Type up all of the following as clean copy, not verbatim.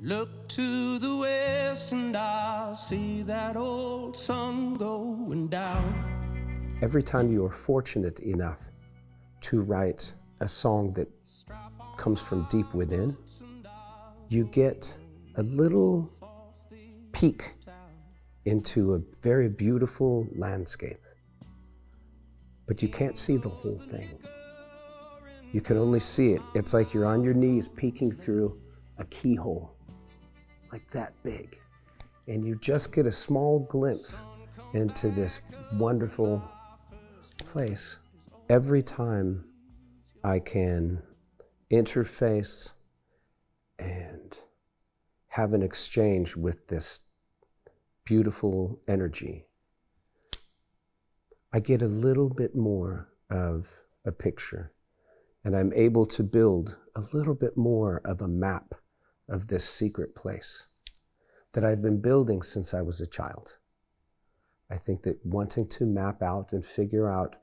Look to the west and I'll see that old sun going down. Every time you are fortunate enough to write a song that comes from deep within, you get a little peek into a very beautiful landscape. But you can't see the whole thing. You can only see it. It's like you're on your knees peeking through a keyhole, like that big. And you just get a small glimpse into this wonderful place. Every time I can interface and have an exchange with this beautiful energy, I get a little bit more of a picture, and I'm able to build a little bit more of a map of this secret place that I've been building since I was a child. I think that wanting to map out and figure out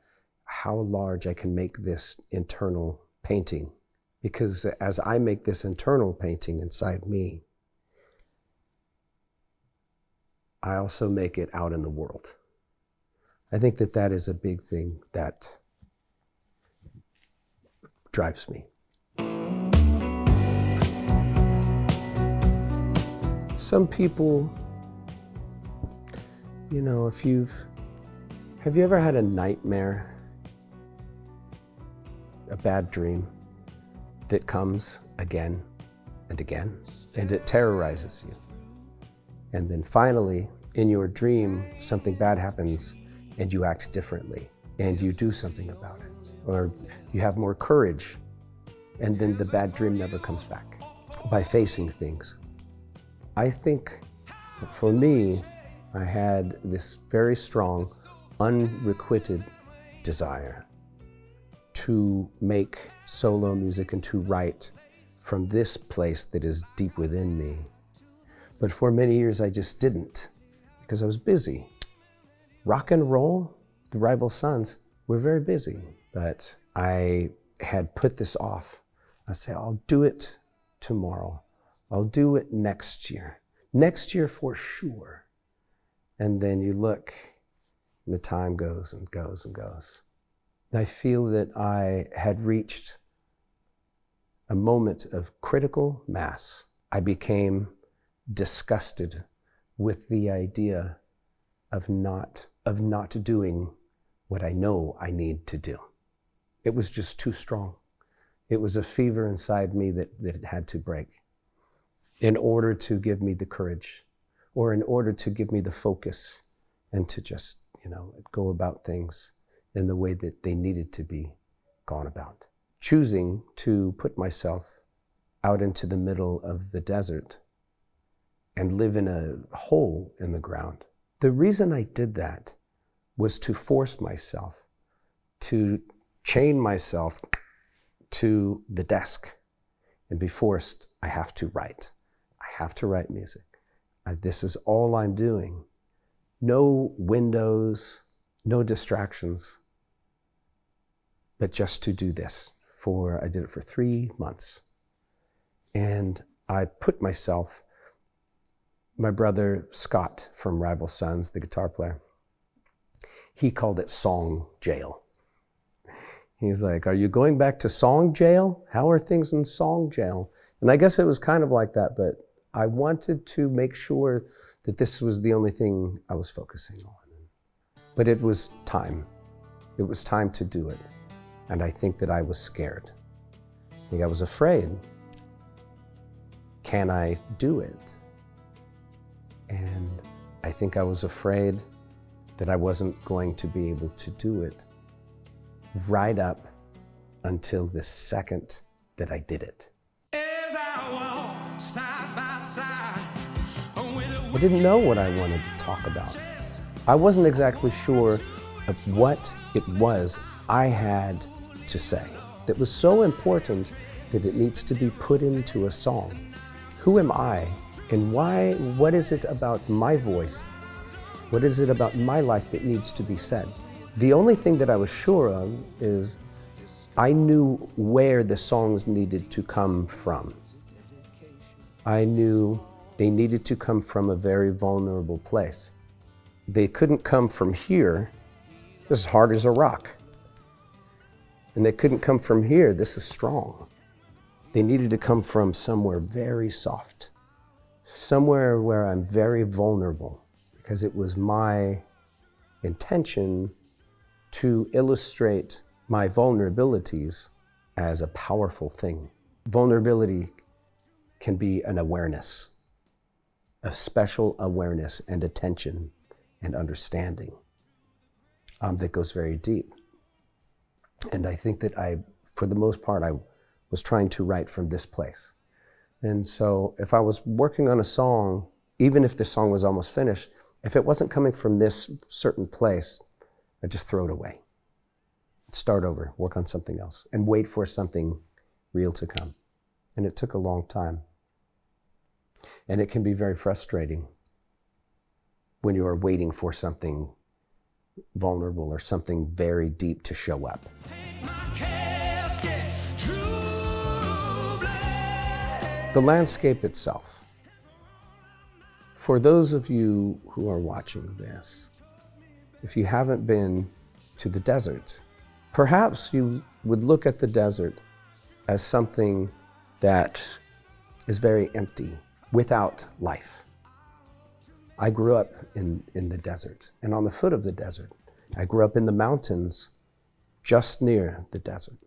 how large I can make this internal painting, because as I make this internal painting inside me, I also make it out in the world. I think that that is a big thing that drives me. Some people, you know, have you ever had a nightmare, a bad dream that comes again and again, and it terrorizes you? And then finally, in your dream, something bad happens and you act differently and you do something about it. Or you have more courage, and then the bad dream never comes back by facing things. I think for me, I had this very strong, unrequited desire to make solo music and to write from this place that is deep within me. But for many years, I just didn't, because I was busy. Rock and roll, the Rival Sons, were very busy, but I had put this off. I say, I'll do it tomorrow. I'll do it next year. Next year for sure. And then you look, and the time goes and goes and goes. I feel that I had reached a moment of critical mass. I became disgusted with the idea of not doing what I know I need to do. It was just too strong. It was a fever inside me that it had to break in order to give me the courage, or in order to give me the focus, and to just, go about things in the way that they needed to be gone about. Choosing to put myself out into the middle of the desert and live in a hole in the ground. The reason I did that was to force myself, to chain myself to the desk and be forced, I have to write. I have to write music. This is all I'm doing. No windows, no distractions, but just to do this. I did it for 3 months. And I put myself, my brother Scott from Rival Sons, the guitar player, he called it song jail. He's like, are you going back to song jail? How are things in song jail? And I guess it was kind of like that, but I wanted to make sure that this was the only thing I was focusing on. But it was time. It was time to do it. And I think that I was scared. I think I was afraid. Can I do it? And I think I was afraid that I wasn't going to be able to do it right up until the second that I did it. I didn't know what I wanted to talk about. I wasn't exactly sure of what it was I had to say that was so important that it needs to be put into a song. Who am I, and why? What is it about my voice? What is it about my life that needs to be said? The only thing that I was sure of is I knew where the songs needed to come from. I knew they needed to come from a very vulnerable place. They couldn't come from here, this is hard as a rock. And they couldn't come from here, this is strong. They needed to come from somewhere very soft, somewhere where I'm very vulnerable, because it was my intention to illustrate my vulnerabilities as a powerful thing. Vulnerability can be an awareness, a special awareness and attention and understanding that goes very deep. And I think that for the most part, I was trying to write from this place. And so if I was working on a song, even if the song was almost finished, if it wasn't coming from this certain place, I'd just throw it away. Start over, work on something else, and wait for something real to come. And it took a long time. And it can be very frustrating when you are waiting for something vulnerable or something very deep to show up. The landscape itself. For those of you who are watching this, if you haven't been to the desert, perhaps you would look at the desert as something that is very empty, without life. I grew up in the desert, and on the foot of the desert. I grew up in the mountains just near the desert,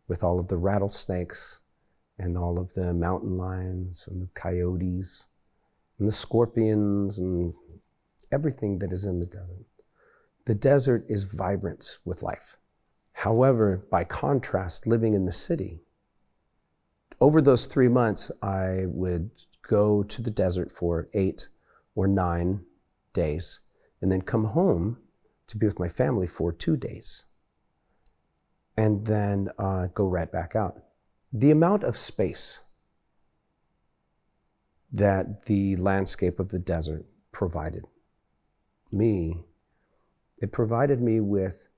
with all of the rattlesnakes and all of the mountain lions and the coyotes and the scorpions and everything that is in the desert. The desert is vibrant with life. However, by contrast, living in the city, over those 3 months, I would go to the desert for 8 or 9 days and then come home to be with my family for 2 days and then go right back out. The amount of space that the landscape of the desert provided me, it provided me with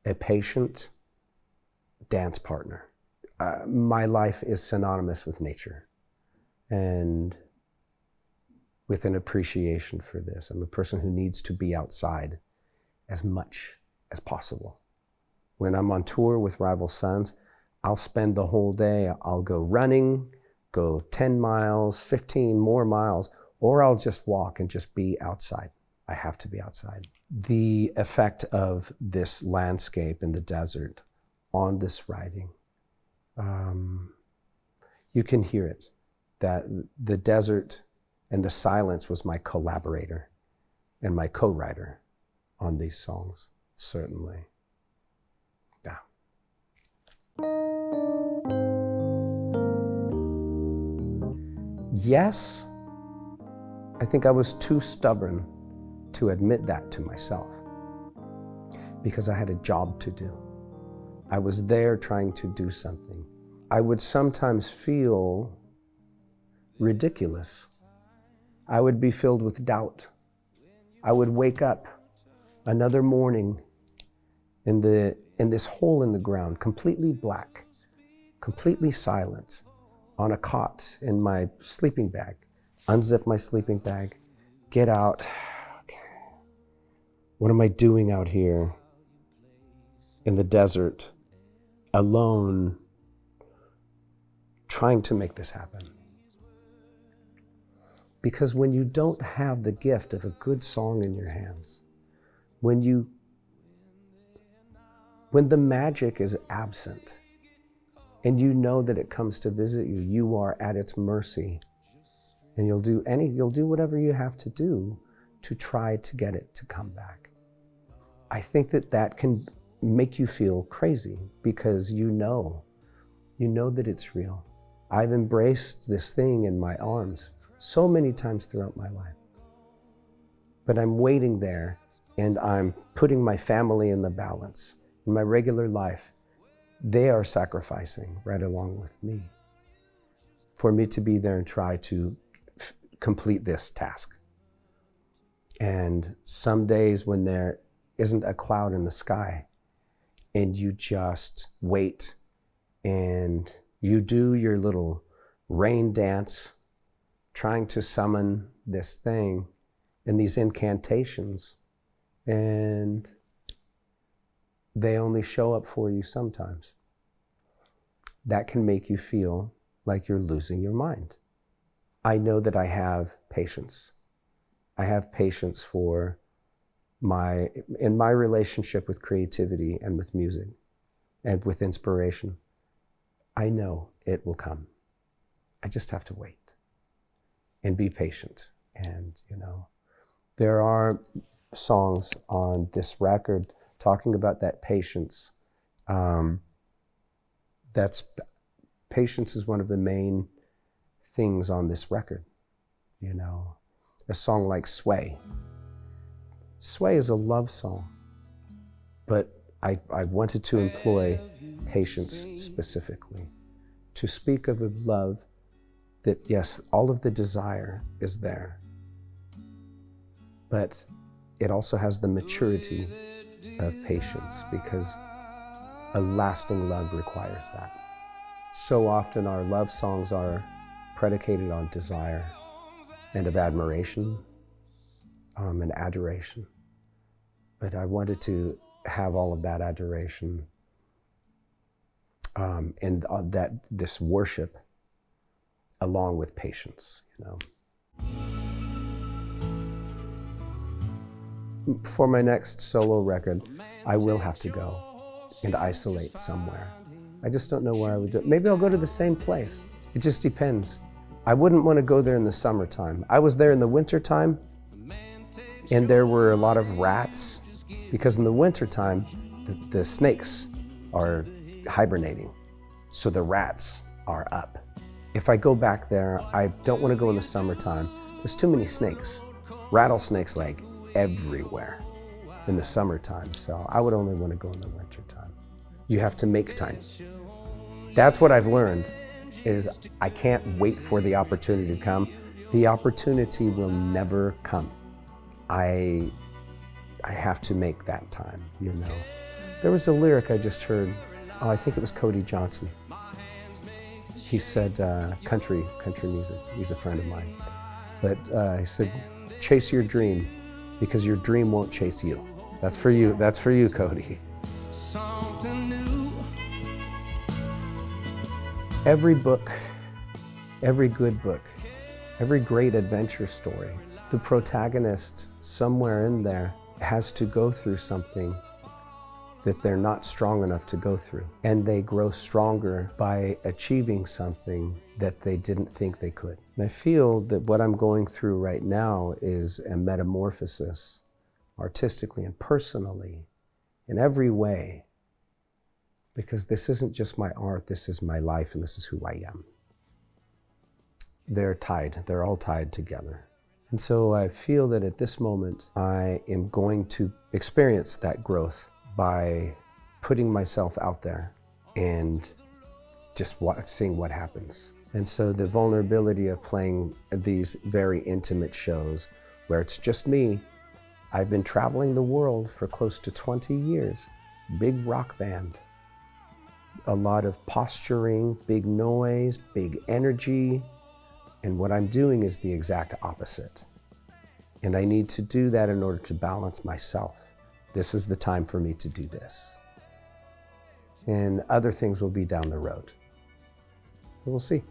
a patient dance partner. My life is synonymous with nature and with an appreciation for this. I'm a person who needs to be outside as much as possible. When I'm on tour with Rival Sons, I'll spend the whole day, I'll go running, go 10 miles, 15 more miles, or I'll just walk and just be outside. I have to be outside. The effect of this landscape in the desert on this writing, you can hear it, that the desert and the silence was my collaborator and my co-writer on these songs, certainly. Yeah. Yes, I think I was too stubborn to admit that to myself because I had a job to do. I was there trying to do something. I would sometimes feel ridiculous. I would be filled with doubt. I would wake up another morning in this hole in the ground, completely black, completely silent, on a cot in my sleeping bag, unzip my sleeping bag, get out. What am I doing out here in the desert, alone, trying to make this happen? Because when you don't have the gift of a good song in your hands, when the magic is absent, and you know that it comes to visit you, you are at its mercy, and you'll do whatever you have to do to try to get it to come back. I think that can make you feel crazy because you know that it's real. I've embraced this thing in my arms so many times throughout my life. But I'm waiting there and I'm putting my family in the balance. In my regular life, they are sacrificing right along with me for me to be there and try to complete this task. And some days when there isn't a cloud in the sky and you just wait and you do your little rain dance, trying to summon this thing and these incantations, and they only show up for you sometimes. That can make you feel like you're losing your mind. I know that I have patience. I have patience for in my relationship with creativity and with music and with inspiration. I know it will come. I just have to wait and be patient. And, there are songs on this record talking about that patience. Patience is one of the main things on this record. A song like Sway. Sway is a love song, but I wanted to employ patience specifically, to speak of a love that, yes, all of the desire is there, but it also has the maturity of patience, because a lasting love requires that. So often our love songs are predicated on desire and of admiration and adoration. But I wanted to have all of that adoration and this worship along with patience, For my next solo record, I will have to go and isolate somewhere. I just don't know where I would do it. Maybe I'll go to the same place. It just depends. I wouldn't want to go there in the summertime. I was there in the wintertime, and there were a lot of rats, because in the wintertime, the snakes are hibernating, so the rats are up. If I go back there, I don't want to go in the summertime. There's too many snakes, rattlesnakes like everywhere in the summertime, so I would only want to go in the wintertime. You have to make time. That's what I've learned, is I can't wait for the opportunity to come. The opportunity will never come. I have to make that time, There was a lyric I just heard, I think it was Cody Johnson. He said, country music, he's a friend of mine. But he said, chase your dream, because your dream won't chase you. That's for you, Cody. Every book, every good book, every great adventure story, the protagonist somewhere in there has to go through something that they're not strong enough to go through. And they grow stronger by achieving something that they didn't think they could. And I feel that what I'm going through right now is a metamorphosis, artistically and personally, in every way. Because this isn't just my art, this is my life, and this is who I am. They're all tied together. And so I feel that at this moment, I am going to experience that growth by putting myself out there and just seeing what happens. And so the vulnerability of playing these very intimate shows where it's just me. I've been traveling the world for close to 20 years, big rock band. A lot of posturing, big noise, big energy. And what I'm doing is the exact opposite. And I need to do that in order to balance myself. This is the time for me to do this. And other things will be down the road. We'll see.